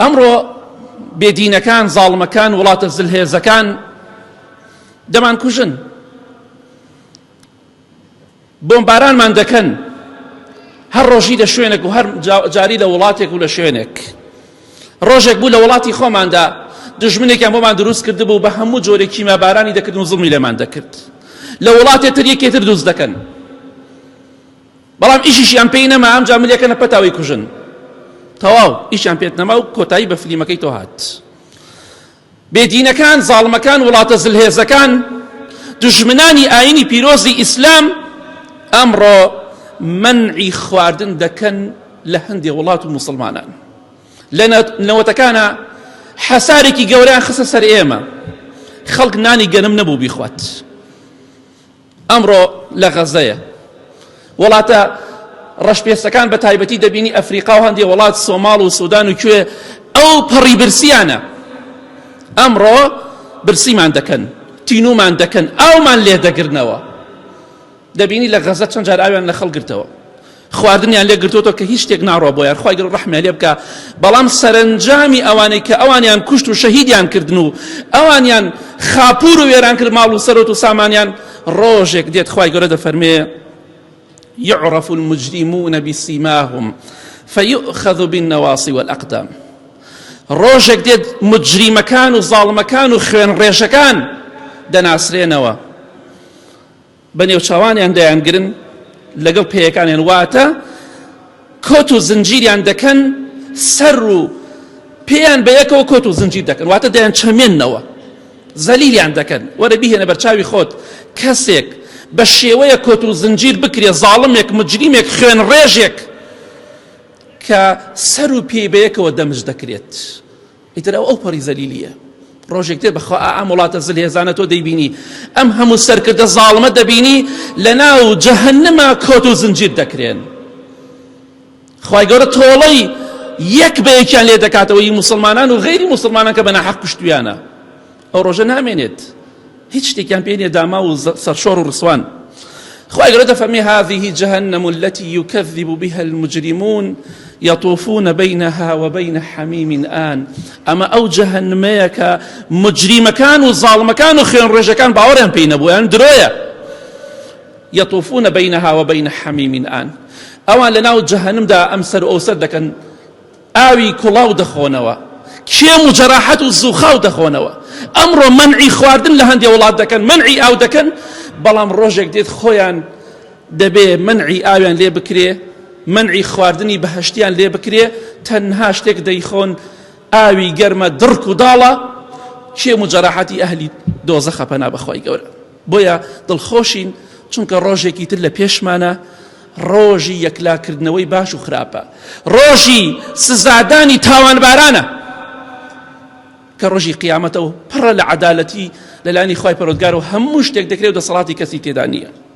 ئەمڕۆ بێدینەکان، زاڵمەکان، وڵاتە زلهێزەکان دەمان کوژن، بۆمبارانمان دەکەن هەر ڕۆژی لە شوێنێک و هەر جاری لە وڵاتێک و لە شوێنێک. ڕۆژێک بوو لە وڵاتی خۆماندا دژمنێکیان بۆمان دروست کرد بوو بە هەموو جۆرێک کیمابارانی دەکرد و زڵمی لێمان دەکرد. لە وڵاتێک تر یەکێتر دروست دەکەن، بەڵام ئیشیشیان پێی نەما، ئەم جا ملیەکەنە پەتاوی کوژن، تەواو ئیشیان پێت نەما و کۆتایی بە فلیمەکەی تۆ هات. بێدینەکان، زاڵمەکان، وڵاتە زلهێزەکان، دژمنانی ئاینی پیرۆزی ئیسلام ئەمڕۆ منعی خواردن دەکەن لە هەندێک وڵات و موسڵمانان. لە نەوەتەکانە حەسارێکی گەورەیان خستە سەر ئێمە، خەڵک نانی گەنم نەبوو بیخوات. ئەمڕۆ لە غەزەیە وڵاتە ڕەشپێستەکان بە تایبەتی دەبینی ئەفریقا و هەندێک وڵات سۆماڵ و سوودان و کوێ ئەو پەڕی برسیانە. ئەمڕۆ برسیمان دەکەن، تینومان دەکەن، ئاومان لێ دەگرنەوە. دەبینی لە غەزە چەند جار ئاویان لە خەڵک گرتەوە، خواردنیان لێ گرتوتەوە کە هیچ شتێک ناڕۆ بۆیان، خوای گەورە ڕەحمێ لێ بکە. بەڵام سەرنجامی ئەوانەی کە ئەوانیان کوشت و شەهیدیان کردن و ئەوانیان خاپور و وێران کرد ماڵ و سەرۆت و سامانیان، ڕۆژێک دێت خوای گەورە دەفەرمێ يعرف المجرمون بسيماهم فيؤخذ بالنواصي والأقدام. ڕۆژێک دێت مجریمەکان و زاڵمەکان و خوێن ڕێژەکان دەناسرێنەوە، بە نێوچاوانیان دەیانگرن، لەگەڵ پێیەکانیان واتە کۆت و زنجیریان دەکەن سەر و پێیان بە یەکەوە کۆت و زنجیر دەکەن، واتە دەیان چەمێننەوە، زەلیلیان دەکەن. وەرە بیهێنە بەرچاوی خۆت کەسێک بە شێوەیە کۆت و زنجیر بکرێ، زاڵمێک، مجریمێک، خوێن ڕێژێک کە سەر و پێی بە یەکەوە دەمج دەکرێت. ئیتر ئەو پەڕی زەلیلیە. ڕۆژێک دێت بەخوا ئەم وڵاتە زلهێزانە تۆ دەیبینی، ئەم هەموو سەرکردە زاڵمە دەبینی لە ناو جەهەنەما کۆت و زنجیر دەکرێن. خوای گەورە تۆڵەی یەک بە یەکیان لێ دەکاتەوەی موسڵمانان و غەیری موسڵمانان کە بە ناحەق کوشتویانە. ئەو ڕۆژە نامێنێت، هیچ شتێکیان پێ نییە داما و سەرشۆڕ و ڕسوان. خوای گەورە دەفەرمێ هذه جهنم التي يكذب بها المجرمون يطوفون بينها وبين حميم آن. أما أو جهنميك مجرمكان وظالمكان وخير رجكان باورهم بين أبوان درويا يطوفون بينها وبين حميم آن. أوان لناو جهنم دا أمسر أوسر دكن آوي كلاو دخونوا كيمو جراحات الزوخاو دخونوا أمر منعي خواردن لهندي أولاد دكن منعي أو دكن بلام روجك ديت خويان دبي منعي آوان ليه بكريه، منعی خواردنی بەهشتیان لێ بکرێ، تەنها شتێک دەیخۆن ئاوی گەرمە درک و داڵە، کێم و جەراحەتی ئەهلی دۆزەخە پەنا بەخوای گەورە. بۆیە دڵخۆشین چونکە ڕۆژێکی تر لە پێشمانە، ڕۆژی یەکلاکردنەوەی باش و خراپە، ڕۆژی سزادانی تاوانبارانە کە ڕۆژی قیامەتە و پڕە لە عەدالەتی لەلایەنی خوای پەروەردگار و هەموو شتێک دەکرێت و دەسەڵاتی کەسی تێدا نییە.